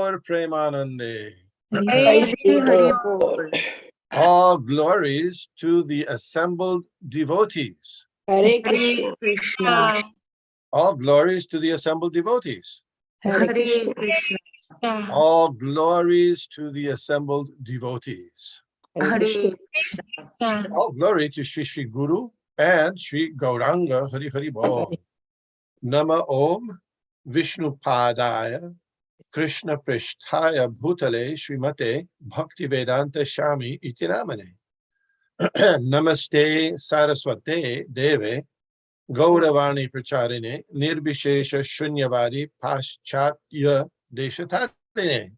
Gaur Premanande. Hari Hari Bol. All glories to the assembled devotees. Hare Krishna. All glories to the assembled devotees. Hare Krishna. All glories to the assembled devotees. Hare Krishna. All glory to Shri Shri Guru and Shri Gauranga Hari Hari Bol. Nama Om Vishnupadaya Krishna Prishtaya Bhutale Srimate Bhaktivedanta Shami Iti Namane. Namaste Saraswate Deve Gauravani Pracharine Nirbishesha Shunyavadi Paschatya Deshatarine.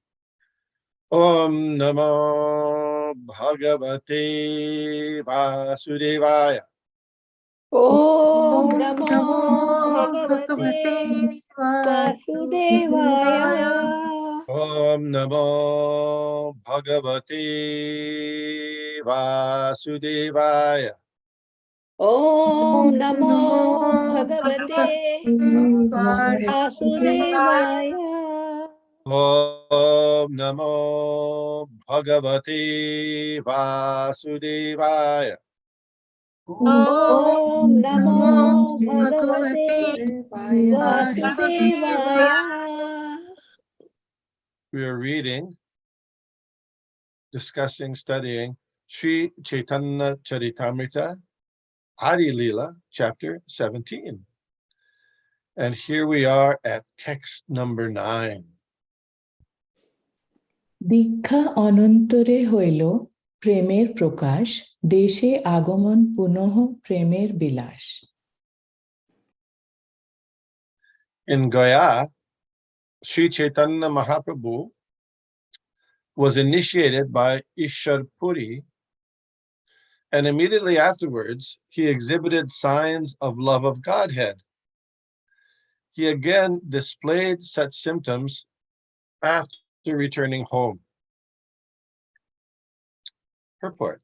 Om Namo Bhagavate Vasudevaya. Om Namo Bhagavate Vasudevaya. Om Namo Bhagavate Vasudevaya. Om Namo Bhagavate Vasudevaya. Om Namo Bhagavate Vasudevaya. Om Namo Bhagavate Vasudevaya. We are reading, discussing, studying Sri Caitanya Charitamrita, Adi Leela, chapter 17. And here we are at text number 9. দীক্ষা অনন্তরে হইল প্রেমের প্রকাশ, দেশে আগমন পুনঃ প্রেমের বিলাস। In Gaya, Sri Caitanya Mahaprabhu was initiated by Ishar Puri, and immediately afterwards he exhibited signs of love of Godhead. He again displayed such symptoms after returning home. Purport.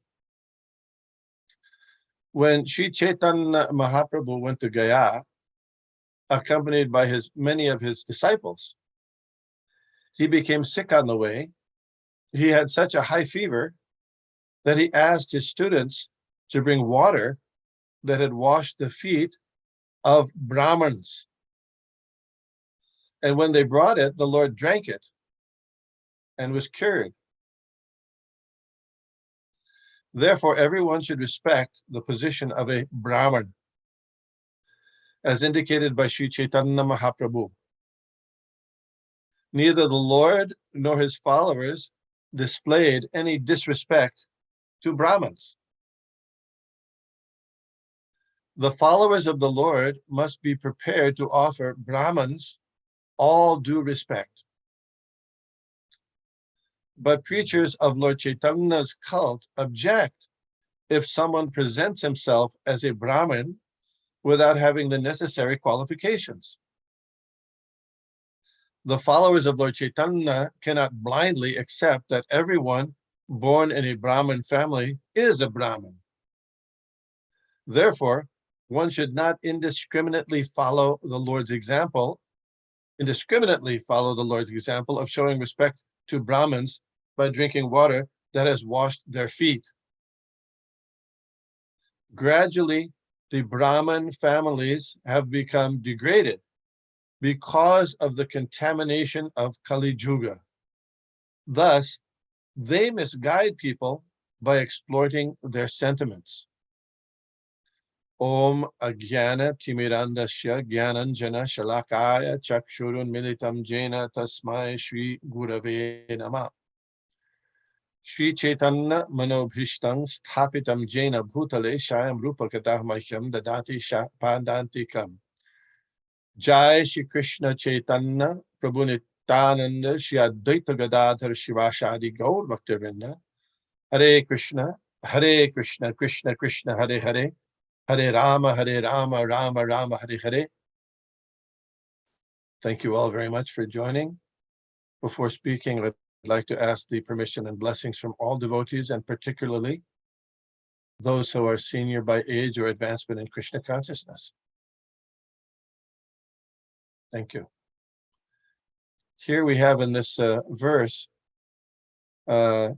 When Sri Caitanya Mahaprabhu went to Gaya, accompanied by many of his disciples, he became sick on the way. He had such a high fever that he asked his students to bring water that had washed the feet of Brahmins. And when they brought it, the Lord drank it and was cured. Therefore, everyone should respect the position of a Brahmin, as indicated by Sri Caitanya Mahaprabhu. Neither the Lord nor his followers displayed any disrespect to Brahmins. The followers of the Lord must be prepared to offer Brahmins all due respect. But preachers of Lord Chaitanya's cult object if someone presents himself as a Brahmin without having the necessary qualifications. The followers of Lord Chaitanya cannot blindly accept that everyone born in a Brahmin family is a Brahmin. Therefore, one should not indiscriminately follow the Lord's example of showing respect to Brahmins by drinking water that has washed their feet. Gradually, the Brahmin families have become degraded because of the contamination of Kali Yuga. Thus, they misguide people by exploiting their sentiments. Om Agyana Timirandasya Gyananjana Shalakaya Chakshurun Militam Jena Tasmai Shri Gurave Namah. Shri Caitanya Manobhishtang Sthapitam Jena Bhutale Shayam Rupakatahmahyam Dadati Padantikam. Jai Shri Krishna Chaitanya Prabhu Nityananda Shri Advaita Gadadhar Shivashadi Gaur Bhaktivinoda. Hare Krishna, Krishna Krishna, Hare Hare, Hare Rama, Rama Rama, Hare Hare. Thank you all very much for joining. Before speaking, I'd like to ask the permission and blessings from all devotees, and particularly those who are senior by age or advancement in Krishna consciousness. Thank you. here we have in this verse a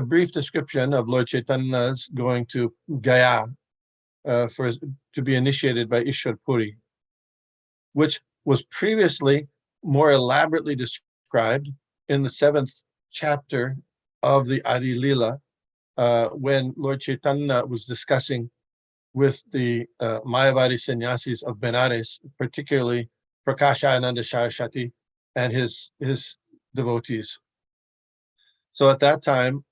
brief description of Lord Chaitanya's going to Gaya to be initiated by Ishwar Puri, which was previously more elaborately described in the 7th chapter of the Adi Lila, when Lord Chaitanya was discussing with the Mayavadi sannyasis of Benares, particularly Prakashananda Saraswati and his devotees. So at that time,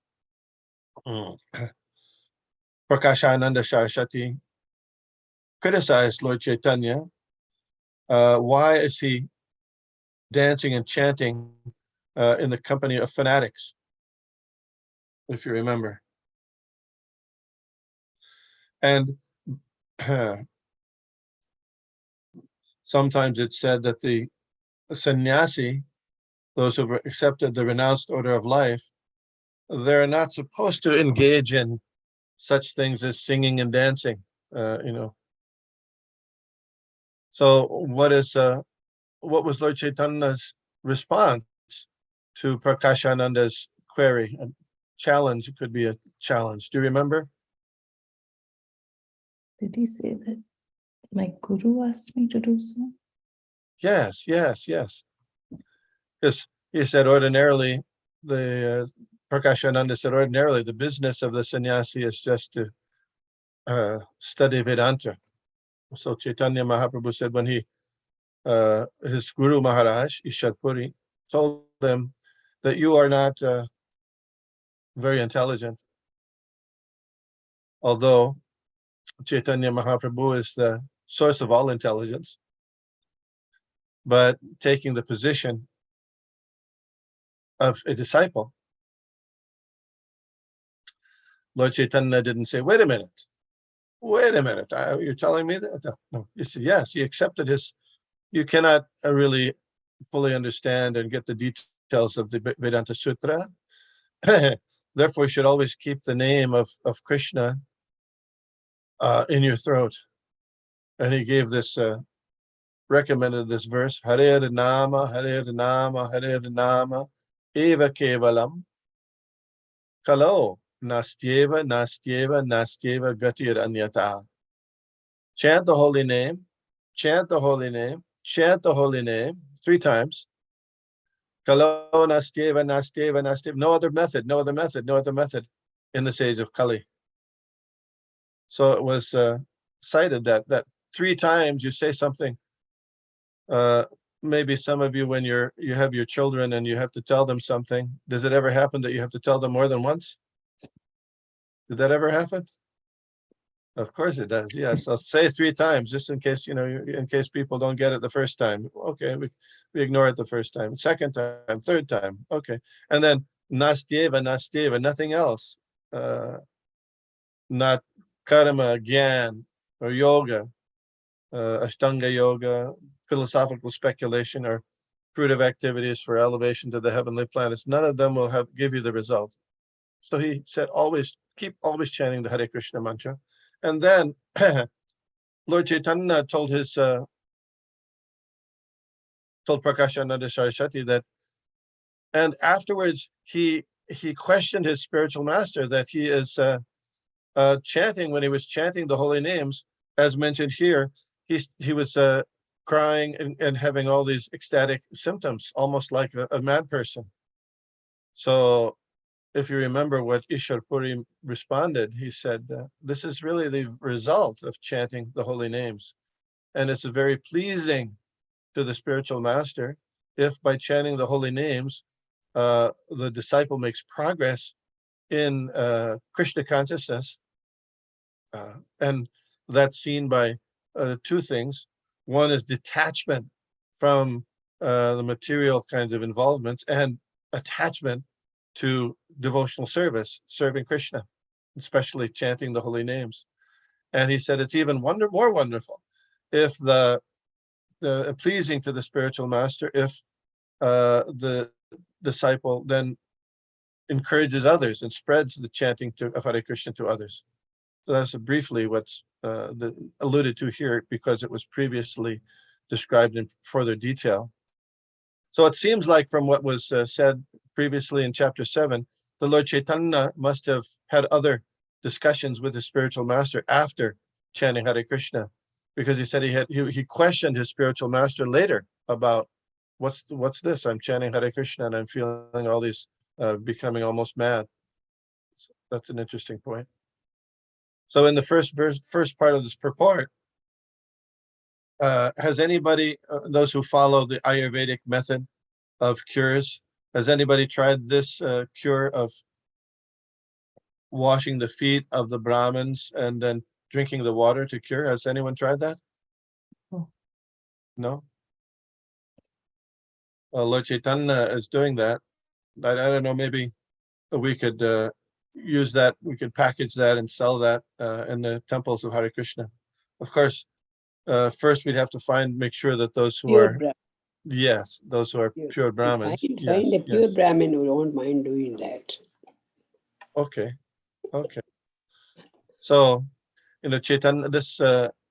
Prakashananda Saraswati criticized Lord Chaitanya. Why is he dancing and chanting in the company of fanatics, if you remember? And sometimes it's said that the sannyasi, those who've accepted the renounced order of life, they're not supposed to engage in such things as singing and dancing, So what was Lord Chaitanya's response to Prakashananda's query? A challenge, it could be a challenge. Do you remember? Did he say that my guru asked me to do so? Yes. Because he said ordinarily, the Prakashananda said ordinarily the business of the sannyasi is just to study Vedanta. So Chaitanya Mahaprabhu said when his Guru Maharaj, Ishwar Puri, told them that you are not very intelligent, although Chaitanya Mahaprabhu is the source of all intelligence, but taking the position of a disciple, Lord Chaitanya didn't say, wait a minute, you're telling me that? No, he said, yes, he accepted his, you cannot really fully understand and get the details of the Vedanta Sutra. Therefore, you should always keep the name of Krishna in your throat. And he gave this, recommended this verse, Hare Nama, Hare Nama, Hare Nama, Eva Kevalam, Kalo, Nastyeva, Nastyeva, Nastyeva, Gatir Anyata. Chant the holy name, chant the holy name, chant the holy name 3 times. Kalo, Nastyeva, Nastyeva, Nastyeva. No other method, no other method, no other method in this age of Kali. So it was cited that 3 times you say something. Maybe some of you, when you have your children and you have to tell them something, does it ever happen that you have to tell them more than once? Did that ever happen? Of course it does. Yes, I'll say 3 times just in case, in case people don't get it the first time. Okay, we ignore it the first time, second time, third time. Okay, and then nastyeva, nastyeva, nothing else. Not karma, gyan, or yoga, ashtanga yoga, philosophical speculation, or fruitive activities for elevation to the heavenly planets. None of them will give you the result. So he said, keep always chanting the Hare Krishna mantra. And then Lord Chaitanya told Prakashananda Saraswati that, and afterwards he questioned his spiritual master that he is chanting, when he was chanting the holy names, as mentioned here, he was crying and having all these ecstatic symptoms, almost like a mad person. So if you remember what Ishwar Puri responded, he said, this is really the result of chanting the holy names. And it's very pleasing to the spiritual master if by chanting the holy names, the disciple makes progress in Krishna consciousness. And that's seen by 2 things. One is detachment from the material kinds of involvements and attachment to devotional service, serving Krishna, especially chanting the holy names. And he said it's even more wonderful if the pleasing to the spiritual master if the disciple then encourages others and spreads the chanting of Hare Krishna to others. So that's briefly what's alluded to here, because it was previously described in further detail So it seems like from what was said previously in chapter 7, the Lord Chaitanya must have had other discussions with his spiritual master after chanting Hare Krishna, because he said he questioned his spiritual master later about what's this? I'm chanting Hare Krishna and I'm feeling all these becoming almost mad. So that's an interesting point. So in the first part of this purport, has anybody, those who follow the Ayurvedic method of cures, has anybody tried this cure of washing the feet of the Brahmins and then drinking the water to cure? Has anyone tried that? No. No? Lord Chaitanya is doing that. I don't know, maybe we could use that, we could package that and sell that in the temples of Hare Krishna. Of course, first we'd have to make sure that those who are, yes, those who are pure Brahmins. Find a pure Brahmin who won't mind doing that. Okay. So, Chaitanya, this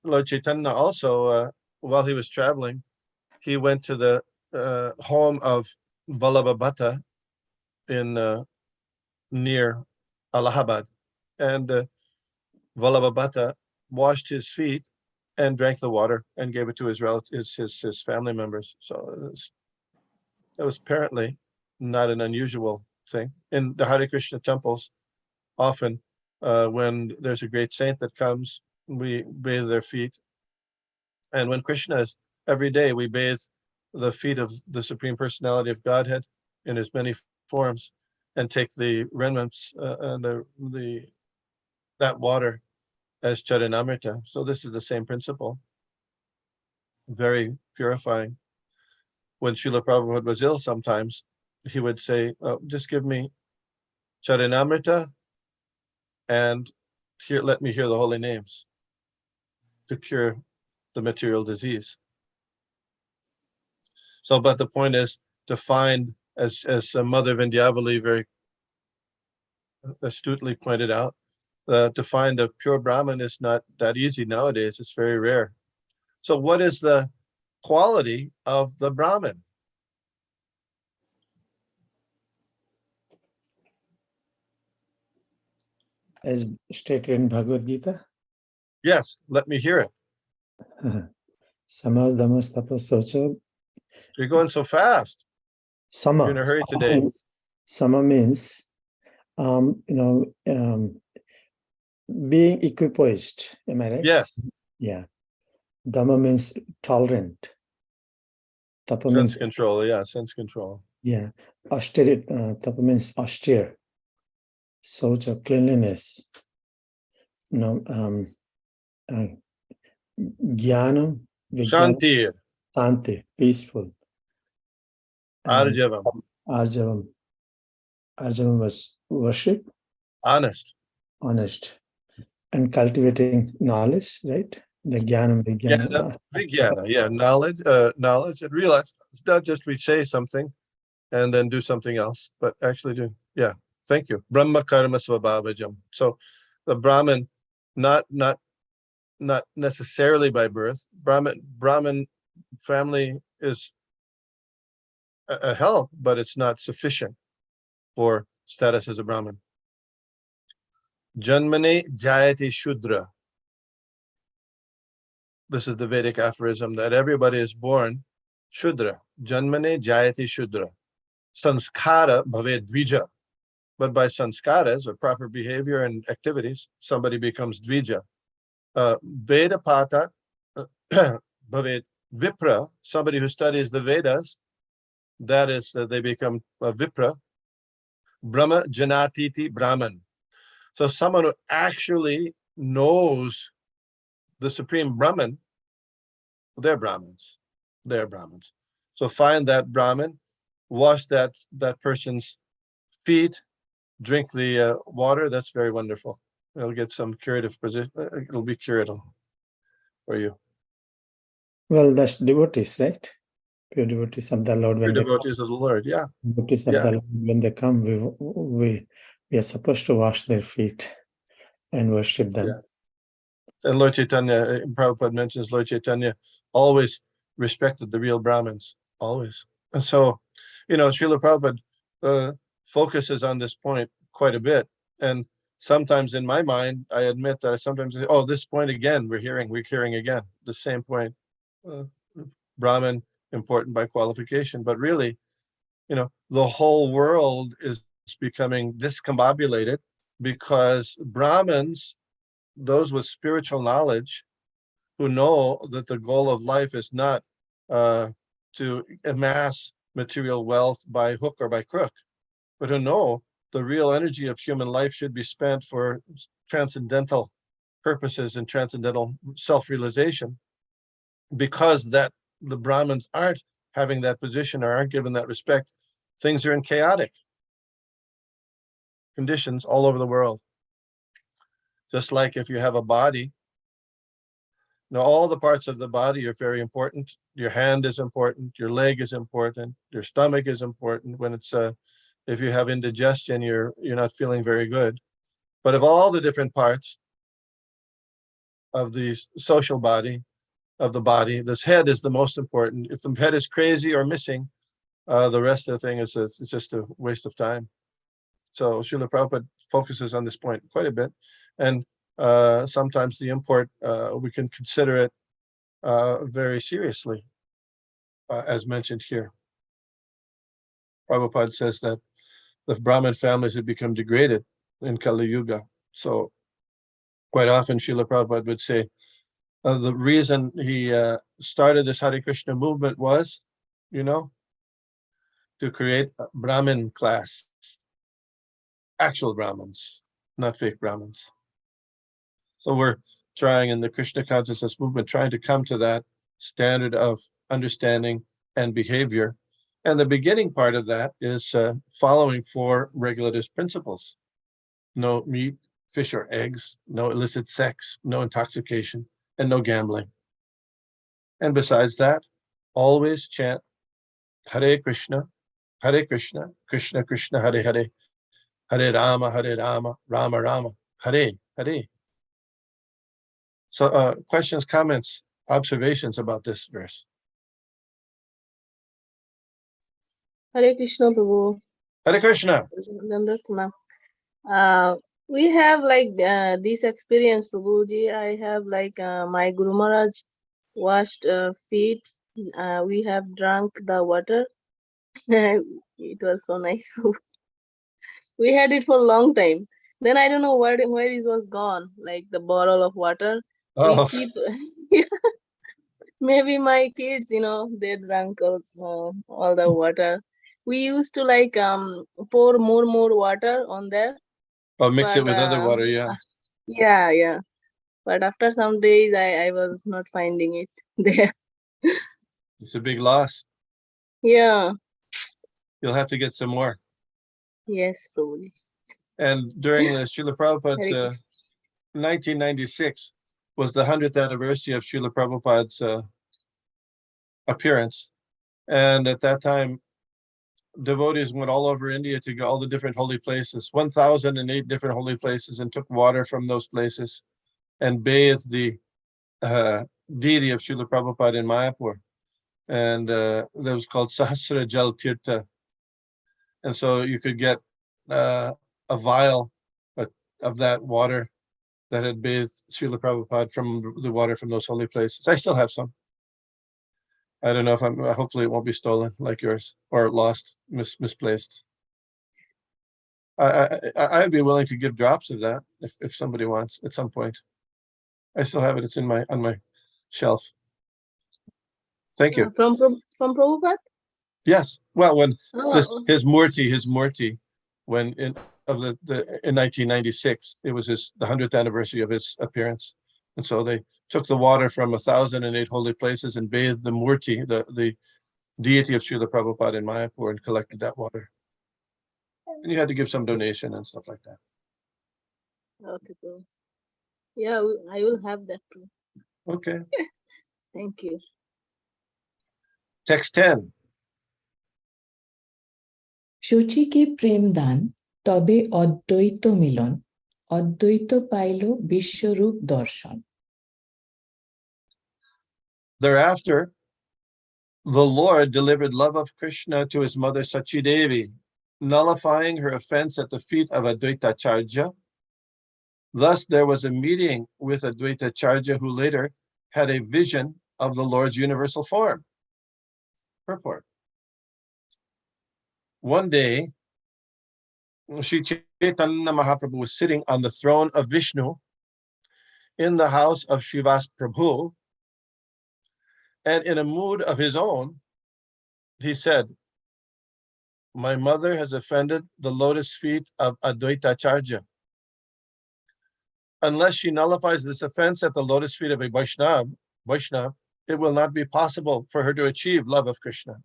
Lord Chaitanya also, while he was traveling, he went to the home of Vallabha in near Allahabad, and Vallabha washed his feet and drank the water and gave it to his relatives, his family members. So that was apparently not an unusual thing. In the Hare Krishna temples, often when there's a great saint that comes, we bathe their feet. And when Krishna is, every day we bathe the feet of the Supreme Personality of Godhead in his many forms and take the remnants and that water as Caritamrita. So this is the same principle. Very purifying. When Srila Prabhupada was ill sometimes, he would say, just give me Caritamrita and let me hear the holy names to cure the material disease. So, but the point is to find, as Mother Vindyavali very astutely pointed out, to find a pure Brahmin is not that easy nowadays. It's very rare. So what is the quality of the Brahmin? As stated in Bhagavad Gita. Yes, let me hear it. Samas damas tapas socha. You're going so fast. Sama. You're in a hurry today. Sama means, being equipoised. Am I right? Yes. Yeah. Dhamma means tolerant. Tapa Sense means control. Yeah, sense control. Yeah. Austerity. Tapa means austere. Socha, cleanliness. Jnanam, Shanti. Santi, peaceful. Arjavam. Arjavam. Arjavam was worship. Honest. And cultivating knowledge, right? The jnanam, vijnana. Vijnana, yeah, knowledge and realize it's not just we say something and then do something else, but actually do. Yeah, thank you. Brahma karma svabhavajam. So the Brahmin, not necessarily by birth. Brahmin family is a help, but it's not sufficient for status as a Brahmin. Janmane jayati shudra. This is the Vedic aphorism that everybody is born shudra. Janmane jayati shudra. Sanskara bhaved dvija. But by sanskaras, or proper behavior and activities, somebody becomes dvija. Vedapata bhaved vipra. Somebody who studies the Vedas, that is, they become a vipra. Brahma janatiti Brahman. So someone who actually knows the Supreme Brahman, they're Brahmins. So find that Brahmin, wash that person's feet, drink the water. That's very wonderful. It'll get some curative position. It'll be curative for you. Well, that's devotees, right? Pure devotees of the Lord. Pure devotees of the Lord, yeah. Devotees of the Lord, when they come, we are supposed to wash their feet and worship them. Yeah. And Lord Chaitanya, Prabhupada mentions Lord Chaitanya always respected the real Brahmins, always. And so, Srila Prabhupada focuses on this point quite a bit. And sometimes in my mind, I admit that I sometimes say, oh, this point again, we're hearing again, the same point. Brahman, important by qualification. But really, the whole world is becoming discombobulated because Brahmins, those with spiritual knowledge, who know that the goal of life is not to amass material wealth by hook or by crook, but who know the real energy of human life should be spent for transcendental purposes and transcendental self-realization. Because that the Brahmins aren't having that position or aren't given that respect, things are in chaotic conditions all over the world. Just like if you have a body, all the parts of the body are very important. Your hand is important, your leg is important, your stomach is important. When it's if you have indigestion, you're not feeling very good. But of all the different parts of the social body, of the body, this head is the most important. If the head is crazy or missing, the rest of the thing is just a waste of time. So Srila Prabhupada focuses on this point quite a bit. And sometimes the import, we can consider it very seriously, as mentioned here. Prabhupada says that the Brahmin families have become degraded in Kali Yuga. So quite often Srila Prabhupada would say, the reason he started this Hare Krishna movement was, to create a Brahmin class, actual Brahmins, not fake Brahmins. So we're trying in the Krishna consciousness movement, trying to come to that standard of understanding and behavior. And the beginning part of that is following 4 regulative principles. No meat, fish, or eggs, no illicit sex, no intoxication, and no gambling. And besides that, always chant Hare Krishna, Krishna Krishna, Hare Hare, Hare Rama, Rama Rama, Hare Hare. So questions, comments, observations about this verse? Hare Krishna, Prabhu. Hare Krishna. We have like this experience, Prabhuji. I have like my Guru Maharaj washed feet. We have drunk the water. It was so nice. We had it for a long time. Then I don't know where it was gone, like the bottle of water. Oh. We keep maybe my kids, they drank all the water. We used to like pour more water on there. Oh, mix it with other water, yeah. Yeah. But after some days, I was not finding it there. It's a big loss. Yeah. You'll have to get some more. Yes, probably. And during the Srila Prabhupada's 1996 was the 100th anniversary of Srila Prabhupada's appearance. And at that time, devotees went all over India to go all the different holy places, 1,008 different holy places, and took water from those places and bathed the deity of Srila Prabhupada in Mayapur. And that was called Sahasra Jal Tirtha. And so you could get a vial of that water that had bathed Srila Prabhupada from the water from those holy places. I still have some. I don't know if hopefully it won't be stolen like yours or lost, misplaced. I'd be willing to give drops of that if somebody wants at some point. I still have it. It's on my shelf. Thank you. From Prabhupada? Yes. Well, when his Murti, when in 1996, it was the 100th anniversary of his appearance, and so they took the water from 1,008 holy places and bathed the Murti, the deity of Srila Prabhupada in Mayapur, and collected that water. And you had to give some donation and stuff like that. Okay, cool. Yeah, I will have that too. Okay. Thank you. Text 10. শুচিকে প্রেম দান তবে অদ্বৈত মিলন অদ্বৈত pile বিশ্বরূপ দর্শন. Thereafter, the Lord delivered love of Krishna to his mother Sachi Devi, nullifying her offense at the feet of Advaitacharya. Thus, there was a meeting with Advaitacharya, who later had a vision of the Lord's universal form. Purport. One day, Sri Caitanya Mahaprabhu was sitting on the throne of Vishnu in the house of Srivas Prabhu, and in a mood of his own, he said, "My mother has offended the lotus feet of Advaitacharya. Unless she nullifies this offense at the lotus feet of a Vaishnav, it will not be possible for her to achieve love of Krishna."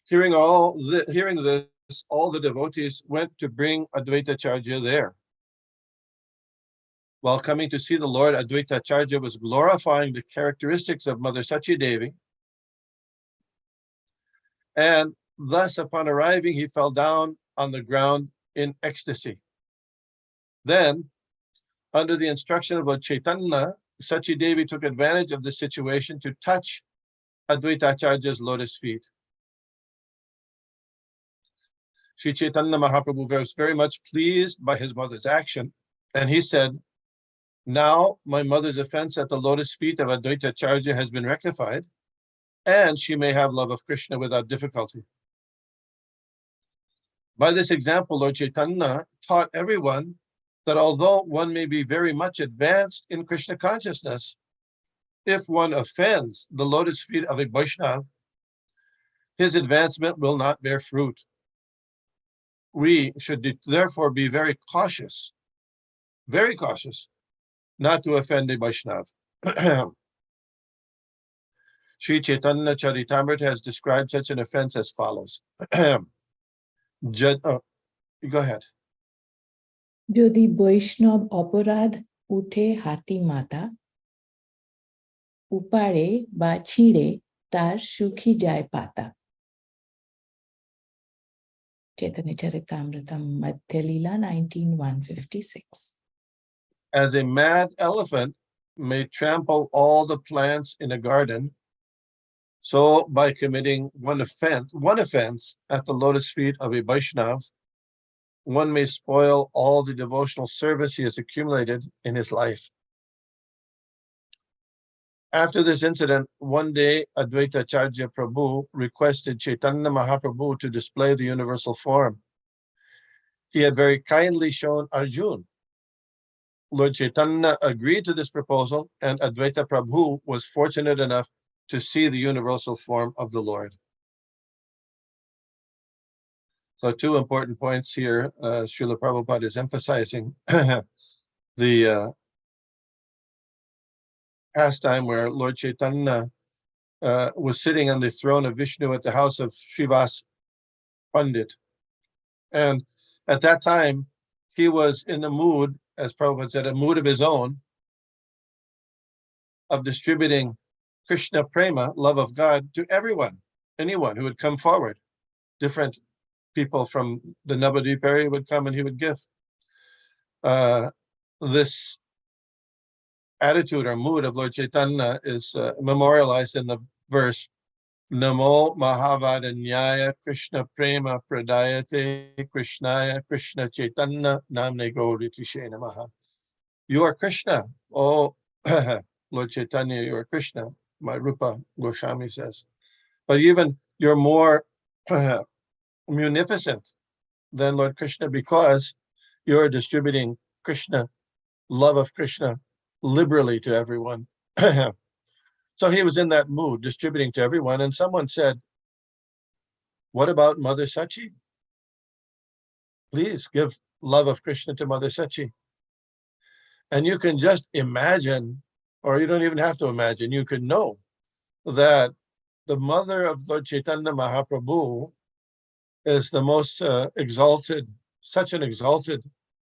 Hearing this, all the devotees went to bring Advaitacharya there. While coming to see the Lord, Advaitacharya was glorifying the characteristics of Mother Sachi Devi. And thus, upon arriving, he fell down on the ground in ecstasy. Then, under the instruction of Lord Chaitanya, Sachi Devi took advantage of the situation to touch Advaitacharya's lotus feet. Sri Caitanya Mahaprabhu was very much pleased by his mother's action, and he said, "Now my mother's offense at the lotus feet of Advaitacharya has been rectified, and she may have love of Krishna without difficulty." By this example, Lord Chaitanya taught everyone that although one may be very much advanced in Krishna consciousness, if one offends the lotus feet of a Vaishnava, his advancement will not bear fruit. We should therefore be very cautious, not to offend a Vaishnava. Sri Caitanya Charitamrita has described such an offense as follows. Go ahead. যদি বৈষ্ণব অপরাধ উঠে হাতি মাথা উপারে বা ছিঁড়ে তার সুখী যায় পাতা। Caitanya Caritamrita Madhya Leela 19:156. As a mad elephant may trample all the plants in a garden, so by committing one offense at the lotus feet of a Vaishnav, one may spoil all the devotional service he has accumulated in his life. After this incident, one day Advaitacharya Prabhu requested Chaitanya Mahaprabhu to display the universal form. He had very kindly shown Arjuna. Lord Chaitanya agreed to this proposal, and Advaita Prabhu was fortunate enough to see the universal form of the Lord. So 2 important points here. Srila Prabhupada is emphasizing the pastime where Lord Chaitanya was sitting on the throne of Vishnu at the house of Srivas Pandit. And at that time, he was in the mood, as Prabhupada said, a mood of his own, of distributing Krishna Prema, love of God, to everyone, anyone who would come forward. Different people from the Navadvip area would come and he would give. This attitude or mood of Lord Chaitanya is memorialized in the verse, Namo Mahavadanyaya Krishna Prema Pradayate Krishnaya Krishna Chaitanya Namne Gauritishe Namaha. You are Krishna, oh Lord Chaitanya, you are Krishna, my Rupa Goswami says. But even you're more munificent than Lord Krishna because you're distributing Krishna, love of Krishna, liberally to everyone. So he was in that mood, distributing to everyone, and someone said, "What about Mother Sachi? Please give love of Krishna to Mother Sachi." And you can just imagine, or you don't even have to imagine, you can know that the mother of Lord Chaitanya Mahaprabhu is the most exalted, such an exalted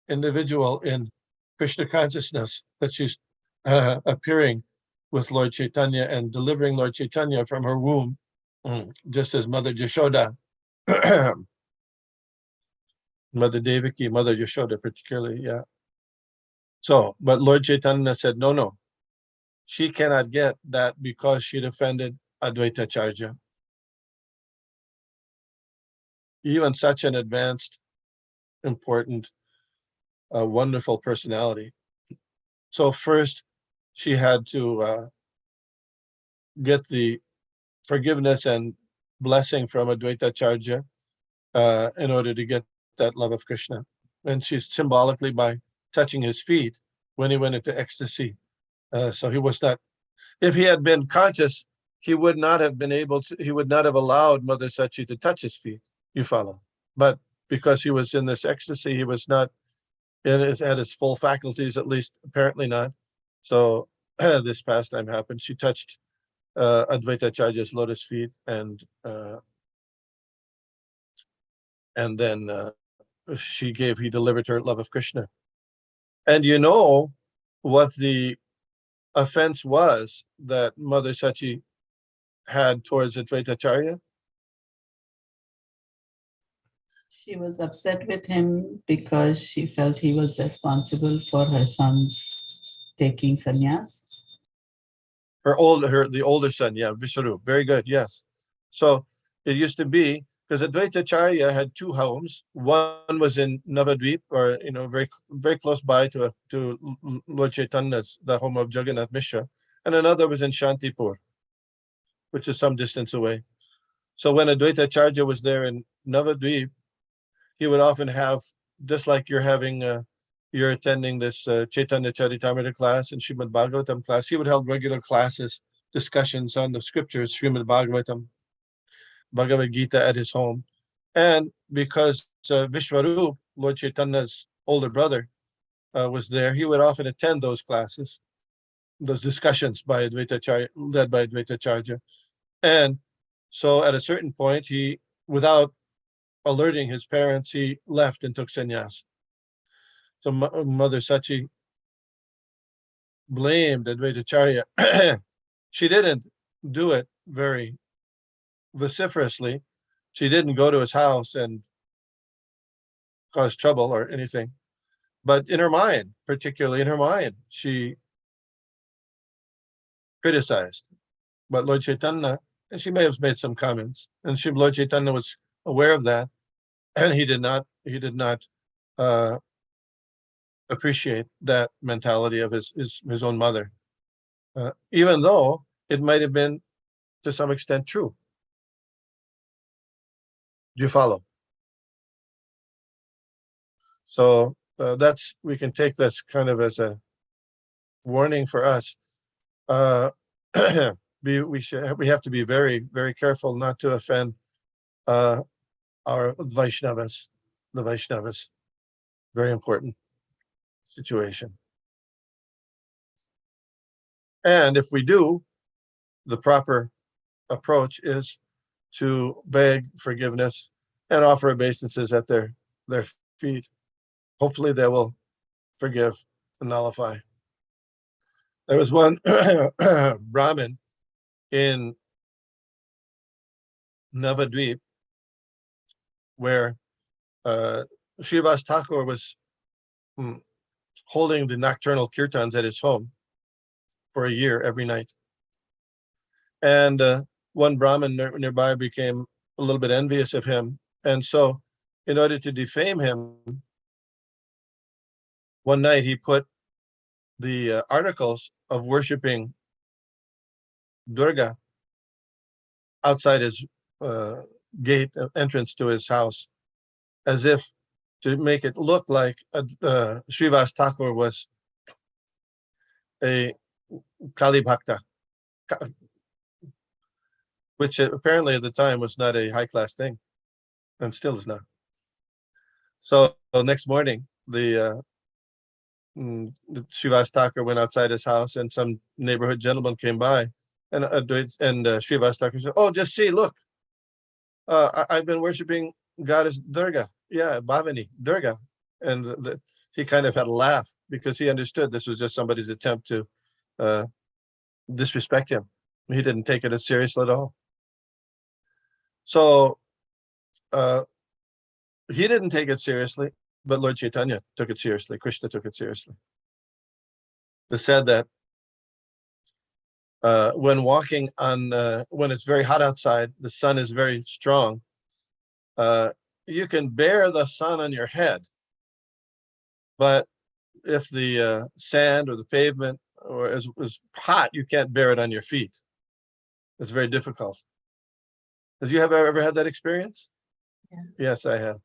individual in Krishna consciousness, that she's appearing with Lord Chaitanya and delivering Lord Chaitanya from her womb, just as Mother Yashoda, Mother Devaki, Mother Yashoda particularly, yeah. So, but Lord Chaitanya said, no, she cannot get that because she defended Advaita Acharya. Even such an advanced, important, wonderful personality. So first, she had to get the forgiveness and blessing from Advaita Acharya in order to get that love of Krishna. And she's symbolically by touching his feet when he went into ecstasy. So he was not, if he had been conscious, he would not have been able to, he would not have allowed Mother Sachi to touch his feet. You follow? But because he was in this ecstasy, he was not at his full faculties, at least apparently not. So this pastime happened. She touched Advaita Acharya's lotus feet, and then he delivered her love of Krishna. And you know what the offense was that Mother Sachi had towards Advaita Acharya? She was upset with him because she felt he was responsible for her son's taking sannyas. The older son, yeah, Vishnugada. Very good, yes. So it used to be, because Advaita Acharya had two homes. One was in Navadvip, or very very close by to Lord Chaitanya's, the home of Jagannath Mishra, and another was in Shantipur, which is some distance away. So when Advaita Acharya was there in Navadvip, he would often have, just like you're attending this Caitanya Caritamrita class and Srimad Bhagavatam class, he would hold regular classes, discussions on the scriptures, Srimad Bhagavatam, Bhagavad Gita at his home. And because Vishwarup, Lord Chaitanya's older brother, was there, he would often attend those classes, those discussions by Advaita Acharya, led by Advaita Acharya. And so at a certain point, he, without alerting his parents, he left and took sannyas. So Mother Sachi blamed Advaita Acharya. She didn't do it very vociferously. She didn't go to his house and cause trouble or anything. But in her mind, particularly in her mind, she criticized. But Lord Chaitanya, and she may have made some comments, and Lord Chaitanya was aware of that, and he did not appreciate that mentality of his own mother, even though it might have been to some extent true. Do you follow? So we can take this kind of as a warning for us. We have to be very, very careful not to offend our Vaishnavas, the Vaishnavas. Very important situation. And if we do, the proper approach is to beg forgiveness and offer obeisances at their feet. Hopefully they will forgive and nullify. There was one Brahmin in Navadvip where Srivas Thakur was holding the nocturnal kirtans at his home for a year every night. And one Brahmin nearby became a little bit envious of him. And so in order to defame him, one night he put the articles of worshiping Durga outside his gate entrance to his house, as if to make it look like Srivas Thakur was a Kali Bhakta, which apparently at the time was not a high-class thing, and still is not. So next morning, the Srivas Thakur went outside his house, and some neighborhood gentleman came by, and Srivas Thakur said, "Oh, just see, look, I've been worshiping goddess Durga. Yeah, Bhavani, Durga." And he kind of had a laugh because he understood this was just somebody's attempt to disrespect him. He didn't take it as seriously at all. So he didn't take it seriously, but Lord Chaitanya took it seriously. Krishna took it seriously. They said that when walking on, when it's very hot outside, the sun is very strong, you can bear the sun on your head. But if the sand or the pavement or is hot, you can't bear it on your feet. It's very difficult. Have you ever had that experience? Yeah. Yes, I have.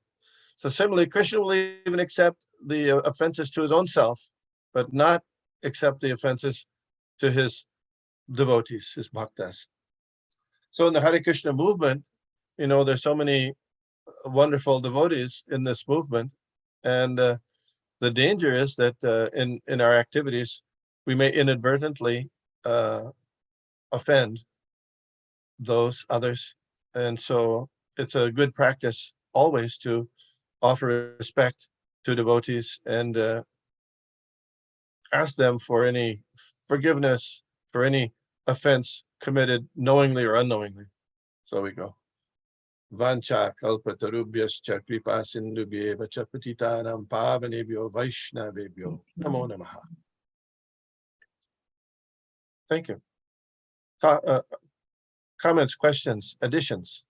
So similarly, Krishna will even accept the offenses to his own self, but not accept the offenses to his devotees, his bhaktas. So in the Hare Krishna movement, there's so many wonderful devotees in this movement, and the danger is that in our activities, we may inadvertently offend those others. And so it's a good practice always to offer respect to devotees and ask them for any forgiveness for any offense committed knowingly or unknowingly. So we go. Vancha kalpatarubhyascha kripa sindhubhyeva cha patitanam pavanebhyo vaishnavebhyo namo namaha. Thank you. Comments, questions, additions?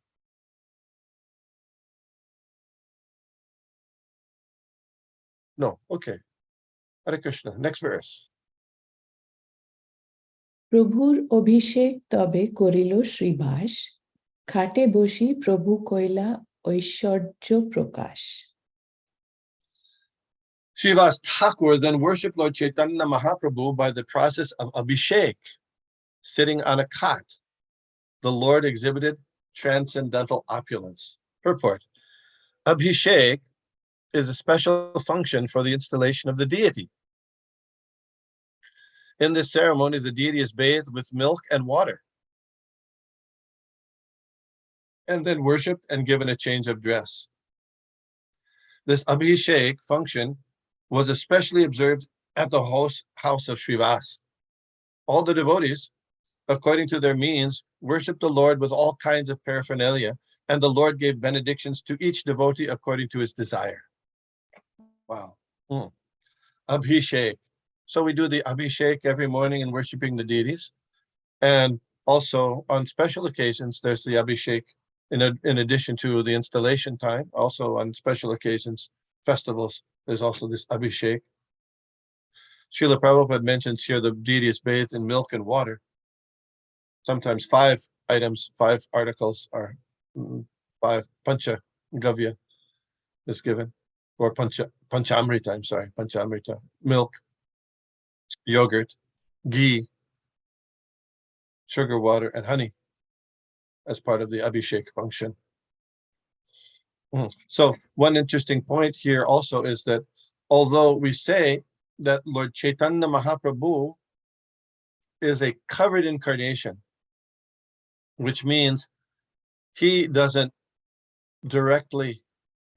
No. Okay. Hare Krishna. Next verse. প্রভুর অভিষেক তবে করিল শ্রীবাস, খাটে বসি প্রভু কইলা ঐশ্বর্য প্রকাশ। Srivas Thakur then worshipped Lord Chaitanya Mahaprabhu by the process of Abhishek, sitting on a cot. The Lord exhibited transcendental opulence. Purport. Abhishek is a special function for the installation of the deity. In this ceremony, the deity is bathed with milk and water, and then worshipped and given a change of dress. This Abhishek function was especially observed at the house of Srivas. All the devotees, according to their means, worshipped the Lord with all kinds of paraphernalia, and the Lord gave benedictions to each devotee according to his desire. Wow. Abhishek. So we do the Abhishek every morning in worshiping the deities. And also on special occasions, there's the Abhishek in addition to the installation time. Also on special occasions, festivals, there's also this Abhishek. Srila Prabhupada mentions here the deity is bathed in milk and water. Sometimes 5 items, 5 articles are 5 pancha gavya is given, or panchamrita, I'm sorry, panchamrita, milk, yogurt, ghee, sugar, water, and honey as part of the Abhishek function. So one interesting point here also is that although we say that Lord Chaitanya Mahaprabhu is a covered incarnation, which means he doesn't directly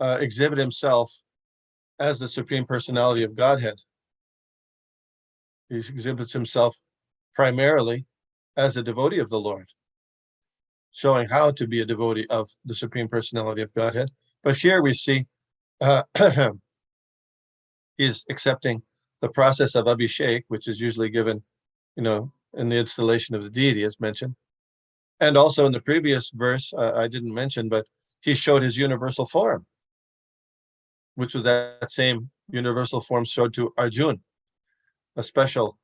exhibit himself as the Supreme Personality of Godhead. He exhibits himself primarily as a devotee of the Lord, showing how to be a devotee of the Supreme Personality of Godhead. But here we see he's accepting the process of Abhishek, which is usually given, in the installation of the deity, as mentioned. And also in the previous verse, I didn't mention, but he showed his universal form, which was that same universal form showed to Arjun, a special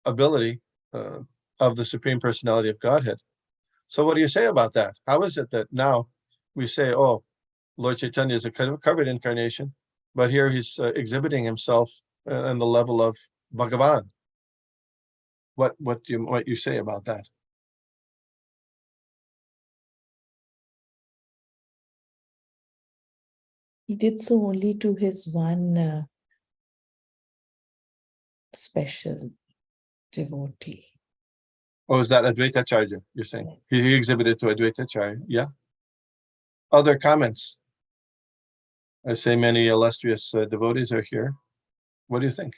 ability of the Supreme Personality of Godhead. So what do you say about that? How is it that now we say, oh, Lord Chaitanya is a covered incarnation, but here he's exhibiting himself on the level of Bhagavan? What you say about that? He did so only to his one special devotee. Oh, is that Advaita Acharya, you're saying? He exhibited to Advaita Acharya, yeah. Other comments? I say many illustrious devotees are here. What do you think?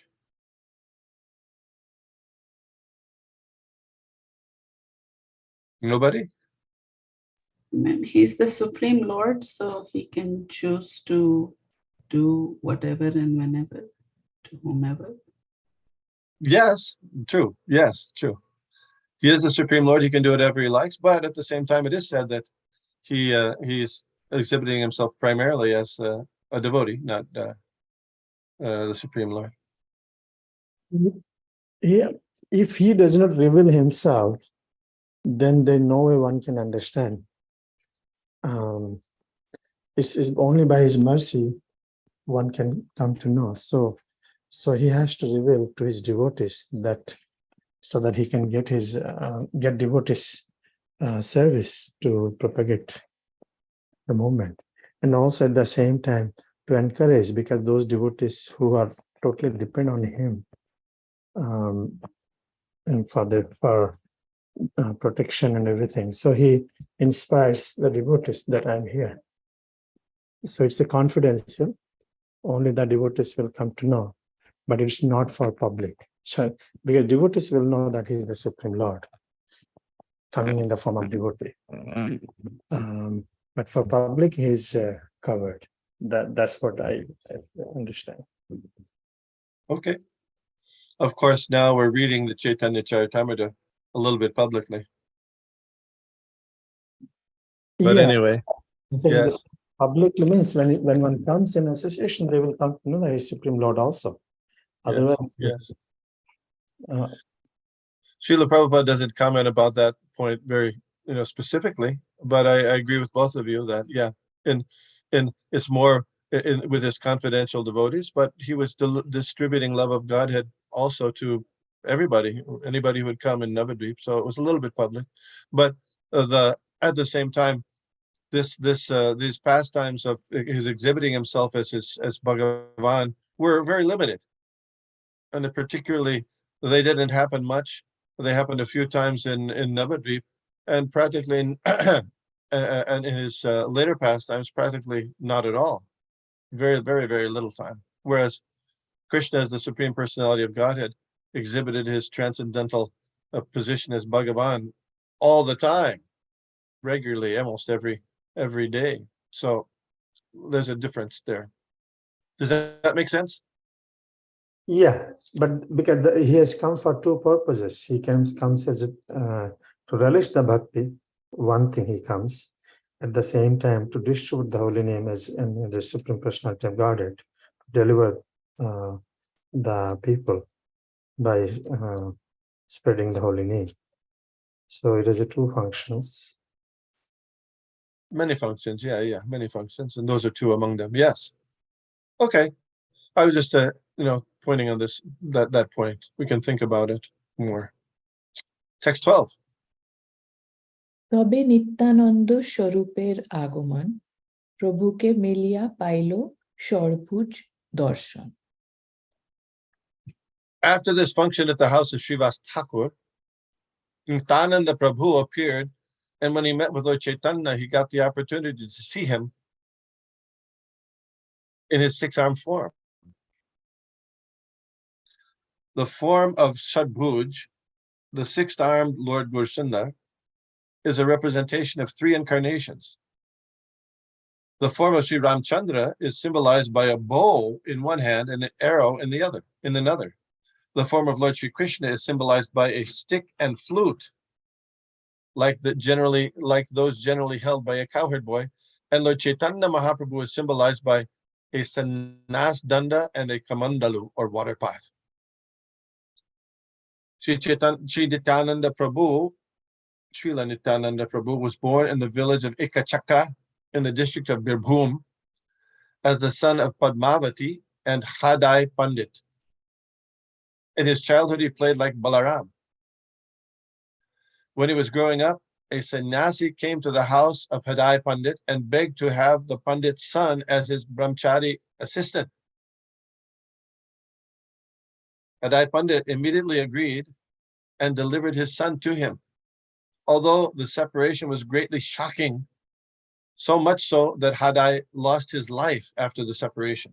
Nobody? He's the Supreme Lord, so he can choose to do whatever and whenever to whomever. Yes, true. Yes, true. He is the Supreme Lord. He can do whatever he likes. But at the same time, it is said that he's exhibiting himself primarily as a devotee, not the Supreme Lord. Yeah, if he does not reveal himself, then there no way one can understand. It's only by his mercy one can come to know. So he has to reveal to his devotees that, so that he can get his get devotees service to propagate the movement, and also at the same time to encourage, because those devotees who are totally depend on him and for protection and everything. So he inspires the devotees that I'm here. So it's a confidential. Only the devotees will come to know, but it's not for public. So because devotees will know that he is the Supreme Lord, coming in the form of devotee. But for public, he's covered. That's what I understand. Okay. Of course, now we're reading the Caitanya Charitamrita a little bit publicly. But anyway, yes. Publicly means when one comes in association, they will come to know that he's Supreme Lord also. Otherwise, yes. Uh, Srila Prabhupada doesn't comment about that point very, specifically, but I agree with both of you that, yeah, in it's more with his confidential devotees, but he was distributing love of Godhead also to everybody, anybody who would come in Navadvip. So it was a little bit public, but at the same time, these pastimes of his exhibiting himself as Bhagavan were very limited, and particularly they didn't happen much. They happened a few times in Navadvip, and practically and in his later pastimes, practically not at all. Very, very, very little time. Whereas Krishna, as the Supreme Personality of Godhead, exhibited his transcendental position as Bhagavan all the time, regularly, almost every day. So there's a difference there. Does that make sense? Yeah, but because he has come for two purposes. He comes as to relish the bhakti. One thing he comes, at the same time to distribute the holy name as in the Supreme Personality of Godhead, to deliver the people by spreading the holy name. So it has two functions. Many functions, yeah, many functions, and those are two among them. Yes. Okay. I was just pointing on that point. We can think about it more. Text 12. তবে নিত্যানন্দ স্বরূপের আগমন প্রভুকে মিলিয়া pile সর্বুজ দর্শন. After this function at the house of Srivas Thakur, Nityananda Prabhu appeared, and when he met with Lord Chaitanya, he got the opportunity to see him in his six-armed form. The form of Shadbhuj, the six-armed Lord Gurshanda, is a representation of three incarnations. The form of Sri Ramchandra is symbolized by a bow in one hand and an arrow in another. The form of Lord Sri Krishna is symbolized by a stick and flute, like those generally held by a cowherd boy. And Lord Chaitanya Mahaprabhu is symbolized by a sannyas danda and a kamandalu, or water pot. Srila Nityananda Prabhu was born in the village of Ikachakka in the district of Birbhum as the son of Padmavati and Hadai Pandit. In his childhood, he played like Balaram. When he was growing up, a sannyasi came to the house of Hadai Pandit and begged to have the Pandit's son as his brahmachari assistant. Hadai Pandit immediately agreed and delivered his son to him, although the separation was greatly shocking, so much so that Hadai lost his life after the separation.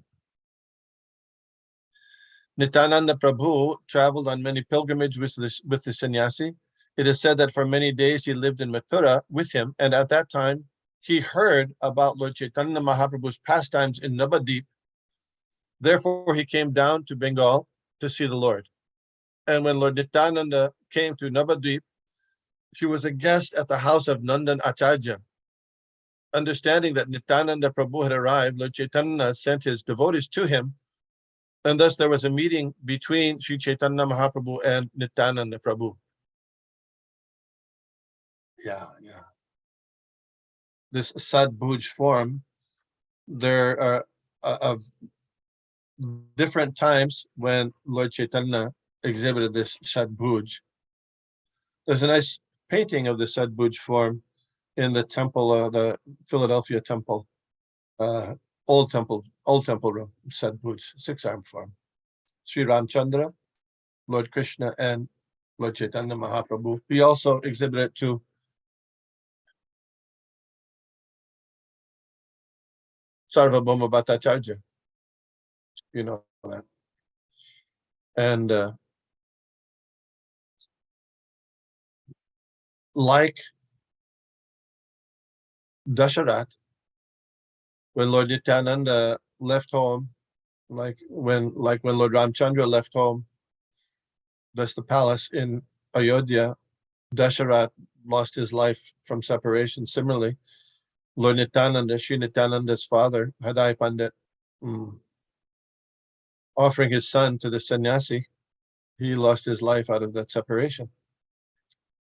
Nityananda Prabhu traveled on many pilgrimages with the sannyasi. It is said that for many days he lived in Mathura with him, and at that time he heard about Lord Chaitanya Mahaprabhu's pastimes in Navadvip. Therefore, he came down to Bengal to see the Lord. And when Lord Nityananda came to Navadvip, he was a guest at the house of Nandan Acharya. Understanding that Nityananda Prabhu had arrived, Lord Chaitanya sent his devotees to him, and thus there was a meeting between Sri Chaitanya Mahaprabhu and Nityananda Prabhu. Yeah. This Sadbhuj form, there are of different times when Lord Chaitanya exhibited this Sadbhuj. There's a nice painting of the Sadbhuj form in the temple, the Philadelphia temple, old temple room, Sadbhuj, 6-arm form. Sri Ramchandra, Lord Krishna, and Lord Chaitanya Mahaprabhu. He also exhibited to Sarvabhauma Bhattacharya. You know that. And like Dasharat, when Lord Nityananda left home, like when Lord Ramchandra left home, that's the palace in Ayodhya, Dasharat lost his life from separation. Similarly, Lord Nityananda, Sri Nityananda's father, Hadai Pandit, offering his son to the sannyasi, he lost his life out of that separation.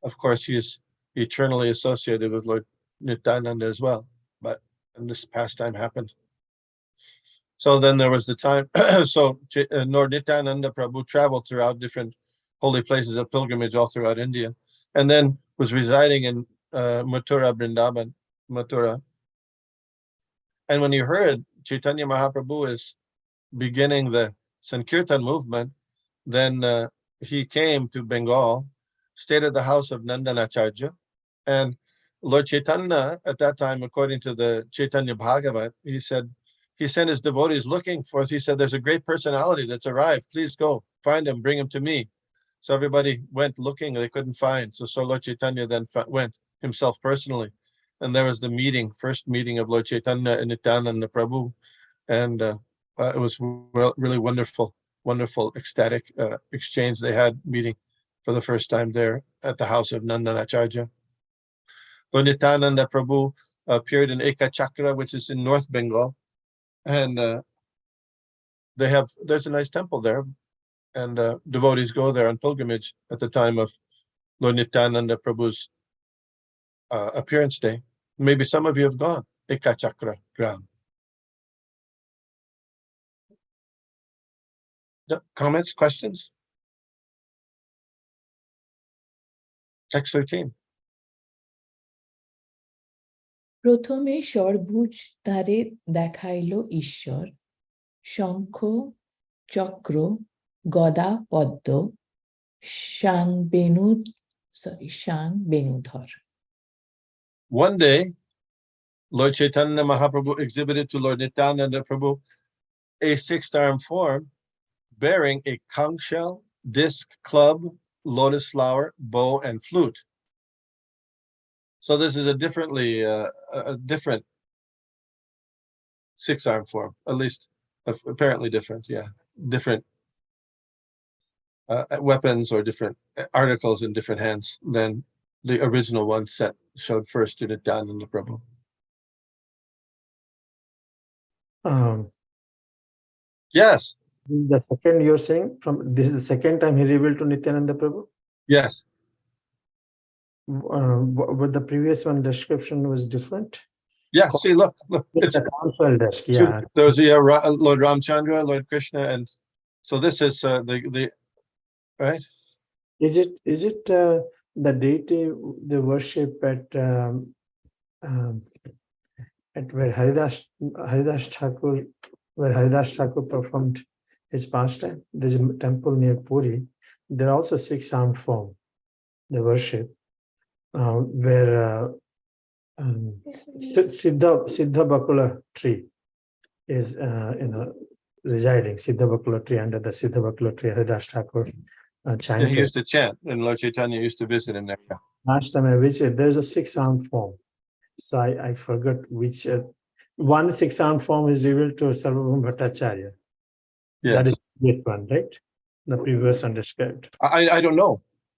Of course, he is eternally associated with Lord Nityananda as well, but this pastime happened. So then there was the time, so Lord Nityananda Prabhu traveled throughout different holy places of pilgrimage all throughout India, and then was residing in Mathura, Vrindavan, Mathura. And when he heard Chaitanya Mahaprabhu is beginning the Sankirtan movement, then he came to Bengal, stayed at the house of Nandan Acharya, and Lord Chaitanya at that time, according to the Chaitanya Bhagavat, he said, he sent his devotees looking for us. He said, there's a great personality that's arrived. Please go find him, bring him to me. So everybody went looking, they couldn't find. So Lord Chaitanya then went himself personally. And there was the meeting, first meeting of Lord Chaitanya and Nityananda Prabhu. And it was really wonderful, ecstatic exchange they had, meeting for the first time there at the house of Nandan Acharya. Lord Nityananda Prabhu appeared in Eka Chakra, which is in North Bengal. And there's a nice temple there. And devotees go there on pilgrimage at the time of Lord Nityananda Prabhu's appearance day. Maybe some of you have gone, Eka Chakra Gram. Comments, questions? Text 13. প্রথমে সর্বুজ তারে দেখাইল ঈশ্বর, শঙ্খ চক্র গদা পদ্ম শাং Benudhar. One day, Lord Chaitanya Mahaprabhu exhibited to Lord Nityananda Prabhu a 6-arm form bearing a conch shell, disc, club, lotus flower, bow, and flute. So this is a different 6-arm form, at least apparently different. Yeah, different weapons or different articles in different hands than the original one showed first to Nityananda Prabhu. Yes. The second you're saying, this is the second time he revealed to Nityananda Prabhu? Yes. But the previous one description was different. Yeah, see, look. It's a council desk, yeah. There's Lord Ramchandra, Lord Krishna, and so this is the right. Is it the deity they worship at where Haridas Thakur performed his pastime? There's a temple near Puri. There are also 6-armed form they worship, where Siddha Bakula tree is residing. Siddha Bakula tree, under the Siddha Bakula tree, Haridas Thakur chanted. Yeah, he used to chant, and Lord Chaitanya used to visit in there. Yeah. Last time I visited, there's a 6-armed form. So I forgot which one 6-armed form is revealed to Sarvabhauma Bhattacharya. Yes. That is this one, right? the previous undescribed? I don't know.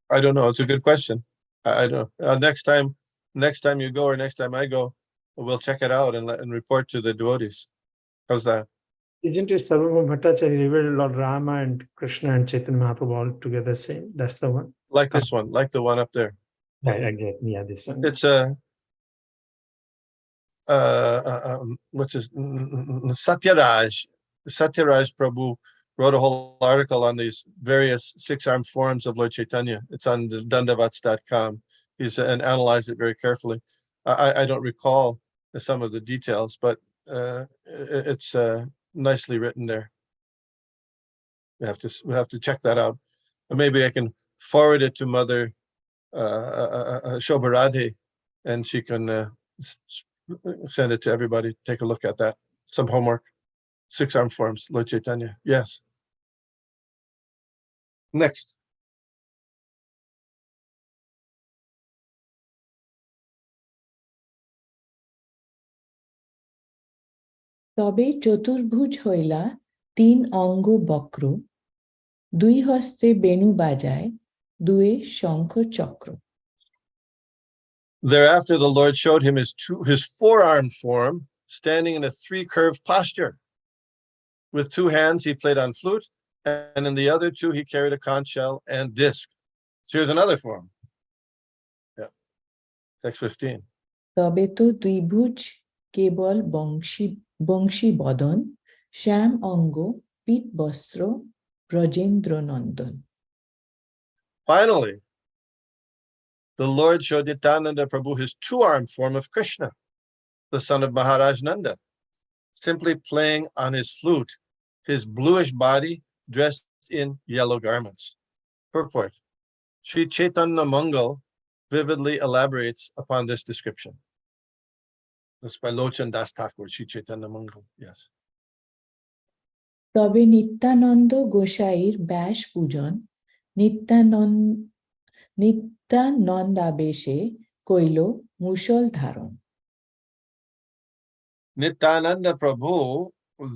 I don't know. It's a good question. I don't. Next time you go or next time I go, we'll check it out and report to the devotees. How's that? Isn't it Sarvabhauma Bhattacharya revealed Lord Rama and Krishna and Chaitanya Mahaprabhu all together same? That's the one? Like this one, like the one up there. Right, exactly. Yeah, this one. It's what's his Satyaraj Prabhu wrote a whole article on these various six-armed forms of Lord Chaitanya. It's on dandavats.com. He's and analyzed it very carefully. I don't recall some of the details, but it's nicely written there. We have to check that out. And maybe I can forward it to Mother Shobharadhe, and she can send it to everybody. Take a look at that. Some homework. Six-armed forms, Lord Chaitanya. Yes. Next. তবে চতুর্ভুজ হইলা তিন অঙ্গ বক্র দুই হস্তে বেণু বাজায় দুয়ে শঙ্খ চক্র Thereafter, the Lord showed him his four-armed form, standing in a three-curved posture. With two hands, he played on flute, and in the other two, he carried a conch shell and disc. So here's another form. Yeah. Text 15. তবে তো দ্বিভুজ কেবল বংশী বদন শ্যাম অঙ্গ পীত বস্ত্র ব্রজেন্দ্র নন্দন Finally, the Lord showed Nityananda Prabhu his two-armed form of Krishna, the son of Maharaj Nanda, simply playing on his flute, his bluish body dressed in yellow garments. Purport. Sri Chaitanya Mangal vividly elaborates upon this description. That's by Lochan Das Thakur, Sri Chaitanya Mangal. Yes. তবে নিত্যানন্দ গোসাইর ব্যাস পূজন নিত্যানন্দাবেশে কইল মুষল ধারণ Nityananda Prabhu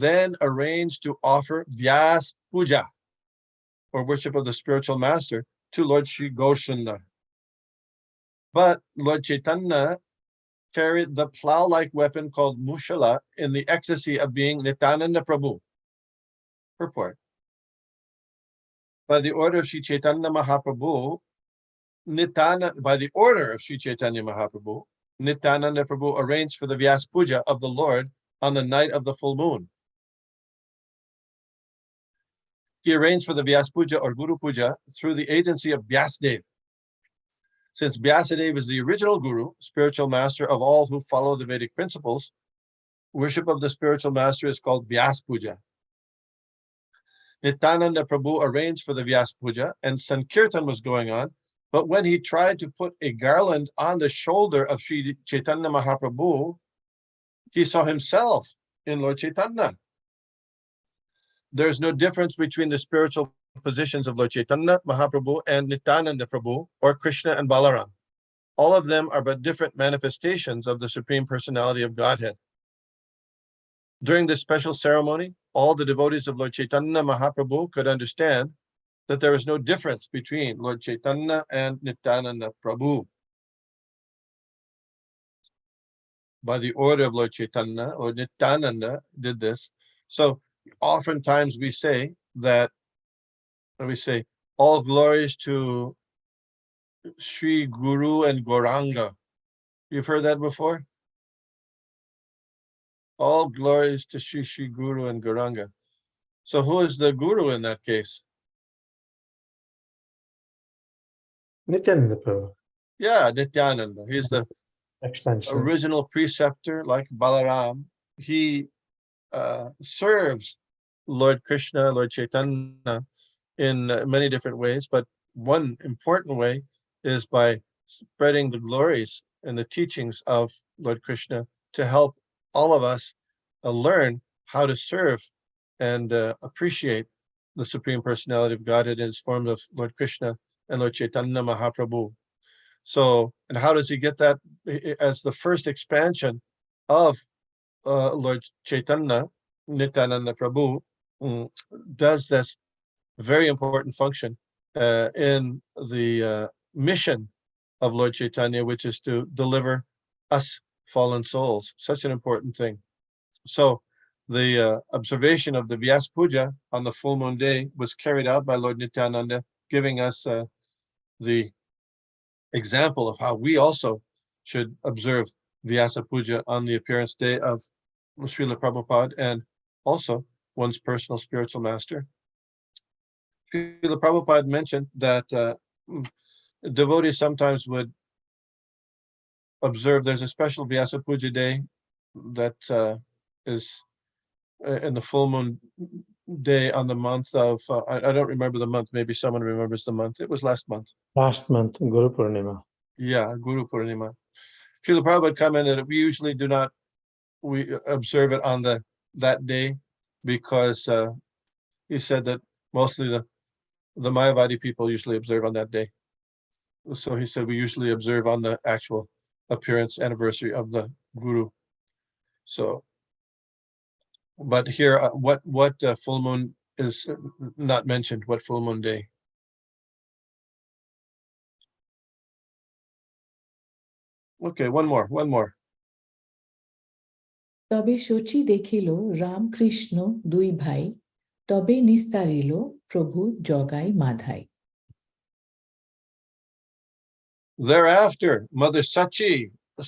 then arranged to offer Vyas Puja, or worship of the spiritual master, to Lord Sri Goshanda. But Lord Chaitanya carried the plow-like weapon called Mushala in the ecstasy of being Nityananda Prabhu. Purport. By the order of Sri Chaitanya Mahaprabhu, Nityananda Prabhu arranged for the Vyas Puja of the Lord on the night of the full moon. He arranged for the Vyas Puja or Guru Puja through the agency of Vyasadeva. Since Vyasadeva is the original Guru, spiritual master of all who follow the Vedic principles, worship of the spiritual master is called Vyas Puja. Nityananda Prabhu arranged for the Vyas Puja and Sankirtan was going on, but when he tried to put a garland on the shoulder of Sri Chaitanya Mahaprabhu, he saw himself in Lord Chaitanya. There's no difference between the spiritual positions of Lord Chaitanya Mahaprabhu and Nityananda Prabhu, or Krishna and Balaram. All of them are but different manifestations of the Supreme Personality of Godhead. During this special ceremony, all the devotees of Lord Chaitanya Mahaprabhu could understand that there is no difference between Lord Chaitanya and Nityananda Prabhu. By the order of Lord Chaitanya, or Nityananda did this. So oftentimes we say that, all glories to Sri Guru and Gauranga. You've heard that before? All glories to Sri Guru and Gauranga. So who is the Guru in that case? Nityananda Prabhu. Yeah, Nityananda. He's the Expansion. original preceptor, like Balaram. He serves Lord Krishna, Lord Chaitanya in many different ways, but one important way is by spreading the glories and the teachings of Lord Krishna to help all of us learn how to serve and appreciate the Supreme Personality of Godhead in his forms of Lord Krishna and Lord Chaitanya Mahaprabhu. So, and how does he get that? As the first expansion of Lord Chaitanya, Nityananda Prabhu does this a very important function in the mission of Lord Chaitanya, which is to deliver us fallen souls. Such an important thing. So the observation of the Vyas Puja on the full moon day was carried out by Lord Nityananda, giving us the example of how we also should observe Vyasa Puja on the appearance day of Srila Prabhupada and also one's personal spiritual master. Srila Prabhupada mentioned that devotees sometimes would observe, there's a special Vyasa Puja day that is in the full moon day on the month of, I don't remember the month, maybe someone remembers the month. It was last month. Last month, Guru Purnima. Yeah, Guru Purnima. Srila Prabhupada commented that we usually do not, we observe it on that day because he said that mostly the Mayavadi people usually observe on that day. So he said we usually observe on the actual appearance anniversary of the Guru. So, but here, what full moon is not mentioned, what full moon day? Okay, one more. তবে শচী দেখিল রামকৃষ্ণ দুই ভাই, তবে নিস্তারিল প্রভু Jagai Madhai. Thereafter, Mother Sachi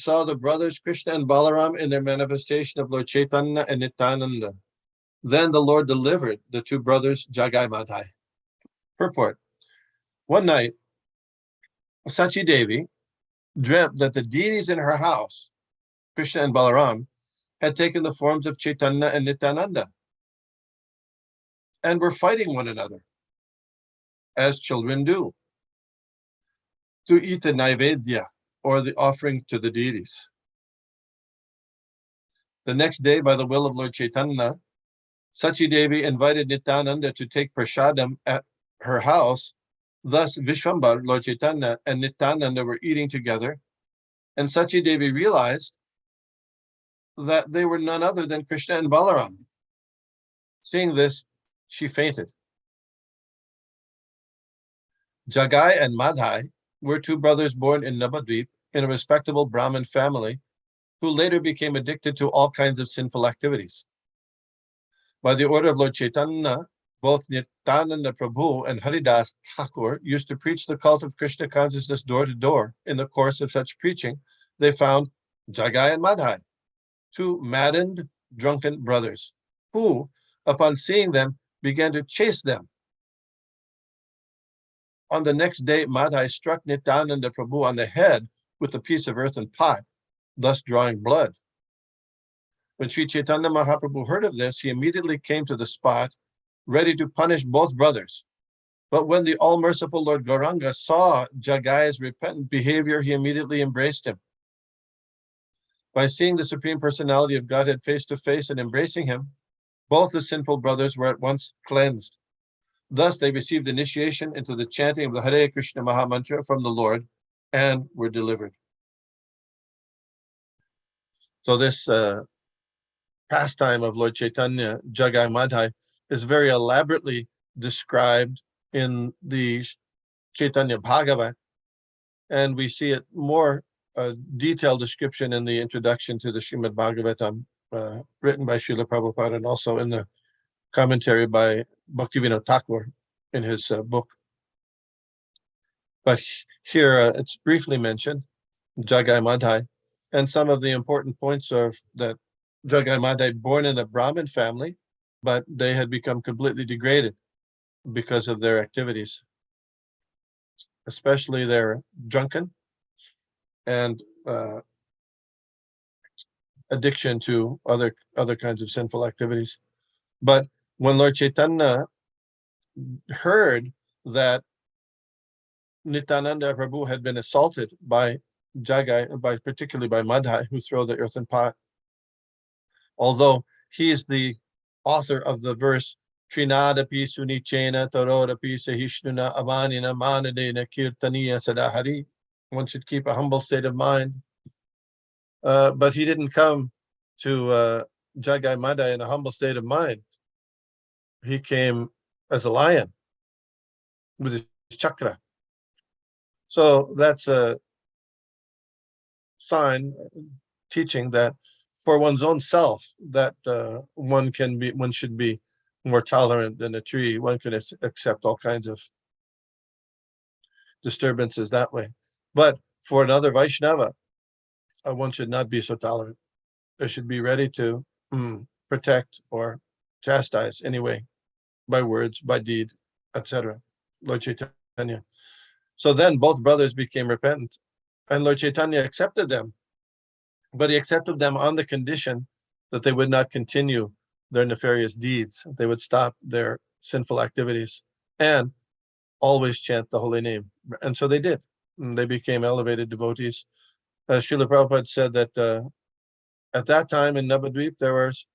saw the brothers Krishna and Balaram in their manifestation of Lord Chaitanya and Nityananda. Then the Lord delivered the two brothers Jagai Madhai. Purport. One night, Sachi Devi dreamt that the deities in her house, Krishna and Balaram, had taken the forms of Chaitanya and Nityananda and were fighting one another, as children do, to eat the Naivedya, or the offering to the deities. The next day, by the will of Lord Chaitanya, Sachi Devi invited Nityananda to take prasadam at her house. Thus, Vishwambar, Lord Chaitanya, and Nityananda were eating together, and Sachi Devi realized that they were none other than Krishna and Balaram. Seeing this, she fainted. Jagai and Madhai were two brothers born in Navadvip in a respectable Brahmin family who later became addicted to all kinds of sinful activities. By the order of Lord Chaitanya, both Nityananda Prabhu and Haridas Thakur used to preach the cult of Krishna consciousness door to door. In the course of such preaching, they found Jagai and Madhai, two maddened, drunken brothers, who, upon seeing them, began to chase them. On the next day, Madhai struck Nityananda Prabhu on the head with a piece of earthen pot, thus drawing blood. When Sri Chaitanya Mahaprabhu heard of this, he immediately came to the spot, ready to punish both brothers. But when the all-merciful Lord Gauranga saw Jagai's repentant behavior, he immediately embraced him. By seeing the Supreme Personality of Godhead face to face and embracing him, both the sinful brothers were at once cleansed. Thus, they received initiation into the chanting of the Hare Krishna Mahamantra from the Lord and were delivered. So this pastime of Lord Chaitanya, Jagai Madhai, is very elaborately described in the Chaitanya Bhagavat, and we see it more detailed description in the introduction to the Srimad Bhagavatam, written by Srila Prabhupada, and also in the commentary by Bhaktivinoda Thakur in his book. But here it's briefly mentioned, Jagai Madhai, and some of the important points are that Jagai Madhai born in a Brahmin family, but they had become completely degraded because of their activities, especially their drunken and addiction to other kinds of sinful activities. But when Lord Chaitanya heard that Nityananda Prabhu had been assaulted by Jagai, particularly by Madhai, who threw the earthen pot, although he is the author of the verse Trinadapi Sunichena Tarodapi Sahishnuna Amanina Manadena Kirtaniya Sadahari. One should keep a humble state of mind. But he didn't come to Jagai Madhai in a humble state of mind. He came as a lion, with his chakra. So that's a sign teaching that for one's own self, that one should be more tolerant than a tree. One can accept all kinds of disturbances that way. But for another Vaishnava, one should not be so tolerant. They should be ready to protect or chastise anyway, by words, by deed, etc. Lord Chaitanya. So then both brothers became repentant, and Lord Chaitanya accepted them, but he accepted them on the condition that they would not continue their nefarious deeds. They would stop their sinful activities and always chant the holy name. And so they did. And they became elevated devotees. Srila Prabhupada said that at that time in Navadvip, there was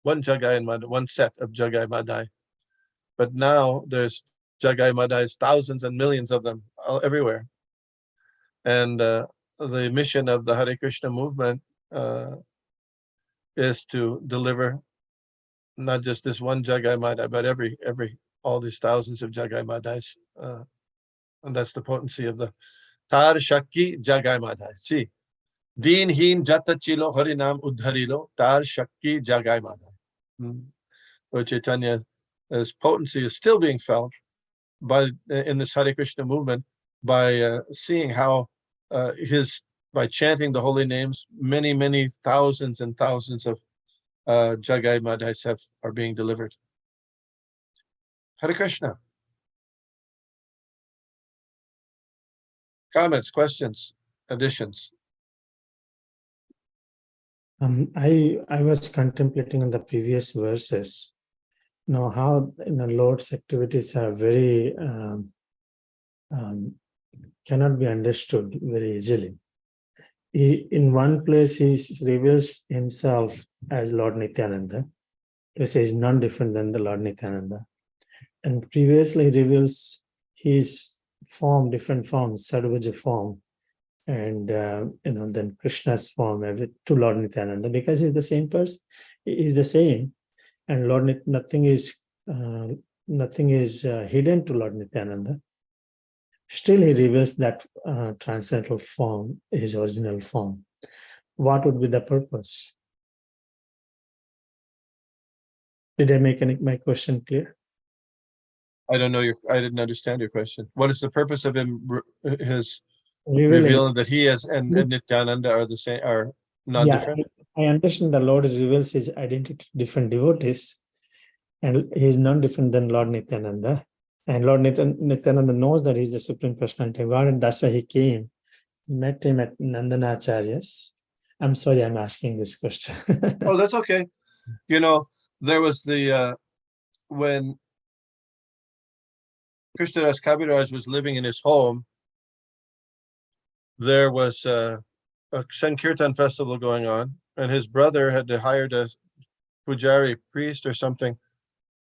one Jagai Madai, one set of Jagai Madai. But now there's Jagai Madais, thousands and millions of them everywhere. And the mission of the Hare Krishna movement is to deliver not just this one Jagai Madai, but all these thousands of Jagai Madais. And that's the potency of the Tar Shakki Jagai Madai. See, Deen Heen Jata Chilo Harinam Udharilo Tar Shakki Jagai Madai. Lord Chaitanya's potency is still being felt in this Hare Krishna movement by seeing how by chanting the holy names, many thousands and thousands of Jagai Madais are being delivered. Hare Krishna. Comments, questions, additions? I was contemplating on the previous verses, how Lord's activities are very cannot be understood very easily. In one place, he reveals himself as Lord Nityananda. He says none different than the Lord Nityananda. And previously, he reveals his form, different forms, Sarvaja form, and then Krishna's form to Lord Nityananda, because he's the same person. He's the same, and nothing is hidden to Lord Nityananda. Still, he reveals that transcendental form, his original form. What would be the purpose? Did I make my question clear? I don't know I didn't understand your question. What is the purpose of him his Revealing that he and Nityananda are the same, are not different? I understand the Lord reveals his identity to different devotees, and he is none different than Lord Nityananda. And Lord Nityananda knows that he's the Supreme Personality of God, and that's why he came, met him at Nandanacharya's. I'm sorry, I'm asking this question. Oh, that's okay. There was when Krishnadas Kaviraj was living in his home, there was a Sankirtan festival going on, and his brother had hired a pujari, priest or something.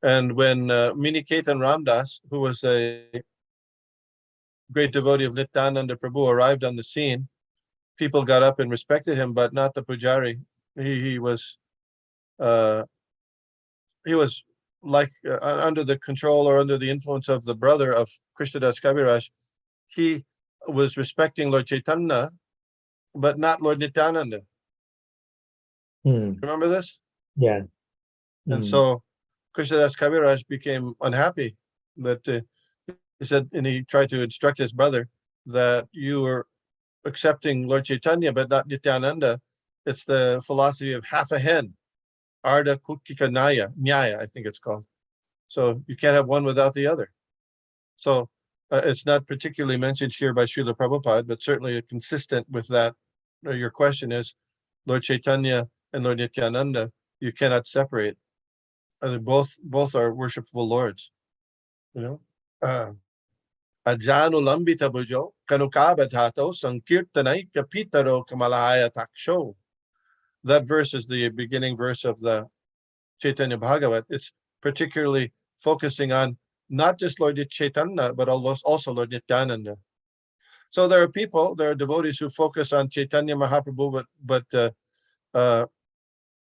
And when Minikaitan Ramdas, who was a great devotee of Nityananda Prabhu, arrived on the scene, people got up and respected him, but not the pujari. He was like under the control or under the influence of the brother of Krishnadas Kaviraj. He was respecting Lord Chaitanya, but not Lord Nityananda. Remember this? Yeah. And so Krishnadas Kaviraj became unhappy that he said, and he tried to instruct his brother that you were accepting Lord Chaitanya, but not Nityananda. It's the philosophy of half a hen, Arda Kukika Nyaya, I think it's called. So you can't have one without the other. So it's not particularly mentioned here by Srila Prabhupada, but certainly consistent with that. Your question is, Lord Chaitanya and Lord Nityananda, you cannot separate. Both are worshipful lords. Ajanu lambita bhujo kanukabadhato sankirtanai kapitaro kamalaya taksho. That verse is the beginning verse of the Chaitanya Bhagavat. It's particularly focusing on not just Lord Chaitanya, but also Lord Nityananda. So there are devotees who focus on Chaitanya Mahaprabhu, but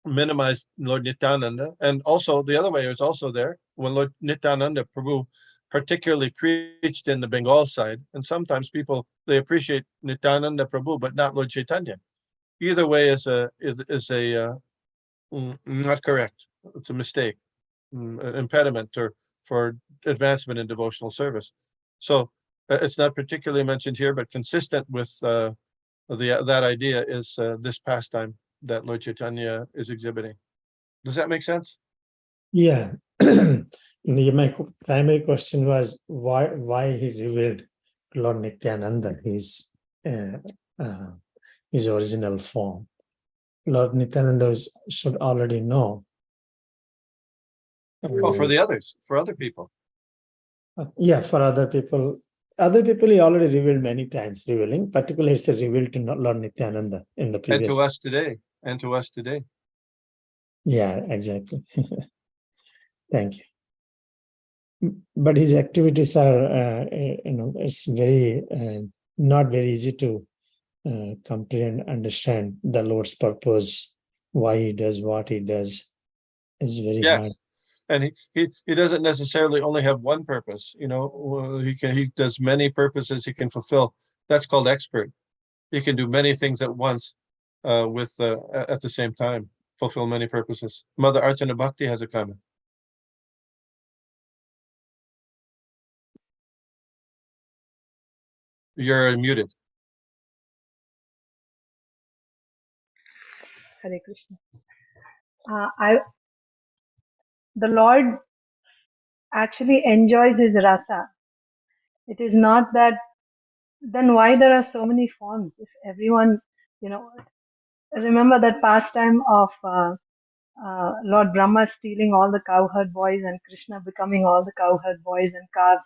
minimize Lord Nityananda. And also the other way is also there when Lord Nityananda Prabhu particularly preached in the Bengal side. And sometimes people, they appreciate Nityananda Prabhu, but not Lord Chaitanya. Either way is not correct. It's a mistake, an impediment for advancement in devotional service. So it's not particularly mentioned here, but consistent with that idea is this pastime that Lord Chaitanya is exhibiting. Does that make sense? Yeah. My primary question was why he revealed Lord Nityananda his original form. Lord Nityananda should already know. Oh, for the others, for other people. Yeah, for other people. Other people he already revealed many times, particularly it's revealed to Lord Nityananda in the previous. And to us today. And to us today. Yeah, exactly. Thank you. But his activities are, it's very not very easy to comprehend, understand the Lord's purpose, why he does what he does. It's very hard. And he doesn't necessarily only have one purpose. He does many purposes he can fulfill. That's called expert. He can do many things at once at the same time, fulfill many purposes. Mother Archana Bhakti has a comment. You're muted. Hare Krishna. The Lord actually enjoys his rasa. It is not that, then why there are so many forms? If everyone, remember that pastime of Lord Brahma stealing all the cowherd boys and Krishna becoming all the cowherd boys and calves.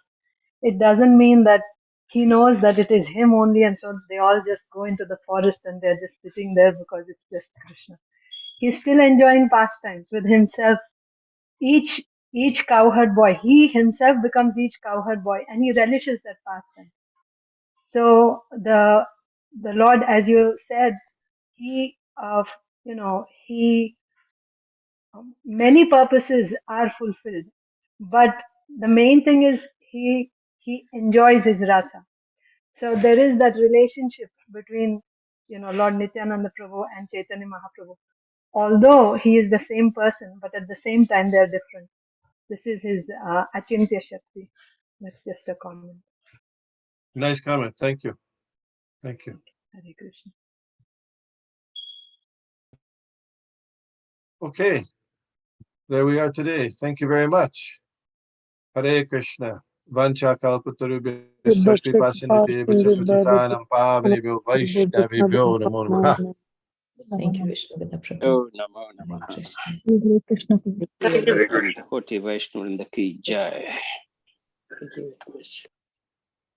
It doesn't mean that he knows that it is him only, and so they all just go into the forest and they're just sitting there because it's just Krishna. He's still enjoying pastimes with himself. Each cowherd boy, he himself becomes each cowherd boy, and he relishes that pastime. So the Lord, as you said, he many purposes are fulfilled, but the main thing is he enjoys his rasa. So there is that relationship between Lord Nityananda Prabhu and Chaitanya Mahaprabhu. Although he is the same person, but at the same time they are different. This is his Achintya Shakti. That's just a comment. Nice comment. Thank you. Thank you. Hare Krishna. Okay. There we are today. Thank you very much. Hare Krishna. Vancha kalpatarubhyascha kripasindhubhyo patitanam pavanebhyo vaishnavibhyo namo namaha. Thank you, Vishnugada Prabhu. Oh, Namo Namaha. Hare Krishna. Koti Vaishnu in the Ki Jai. Thank you very much.